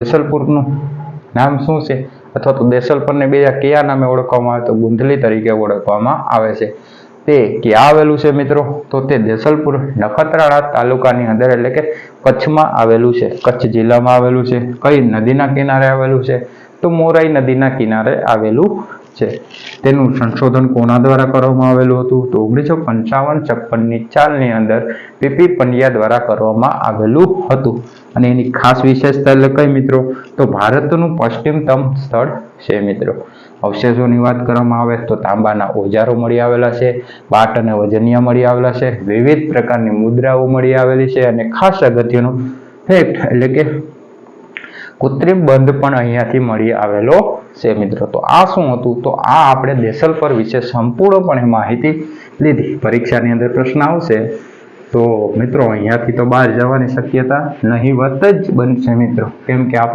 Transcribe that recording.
દેસલપુરનું નામ શું છે અથવા તો દેસલપરને બીજા કયા નામે ઓળખવામાં આવે તો ગુંધલી તરીકે ઓળખવામાં આવે છે. તે ક્યાં આવેલું છે મિત્રો? તો તે દેસલપુર નખત્રાણા તાલુકાની અંદર એટલે કે કચ્છમાં આવેલું છે. કચ્છ જિલ્લામાં આવેલું છે. કઈ નદીના કિનારે આવેલું છે? તો મોરાઈ નદીના કિનારે આવેલું છે. તેનું સંશોધન કોના દ્વારા કરવામાં આવેલું હતું? તો 1955-56ની ચાલની અંદર પીપી પંડ્યા દ્વારા કરવામાં આવેલું હતું. અને એની ખાસ વિશેષતા એટલે કઈ મિત્રો? તો ભારતનું પશ્ચિમતમ સ્થળ છે મિત્રો. અવશેષોની વાત કરવામાં આવે તો તાંબાના ઓજારો મળી આવેલા છે, બાટ અને વજનિયા મળી આવેલા છે, વિવિધ પ્રકારની મુદ્રાઓ મળી આવેલી છે અને ખાસ અગત્યનું ફેક્ટ એટલે કે કૃત્રિમ બંધ પણ અહીંયાથી મળી આવેલો છે મિત્રો. તો આ શું હતું? તો આ આપણે દેસલપર વિશે સંપૂર્ણપણે માહિતી લીધી. પરીક્ષાની અંદર પ્રશ્ન આવશે તો મિત્રો અહીંયાથી તો બહાર જવાની શક્યતા નહીવત જ બનશે મિત્રો, કેમ કે આપણે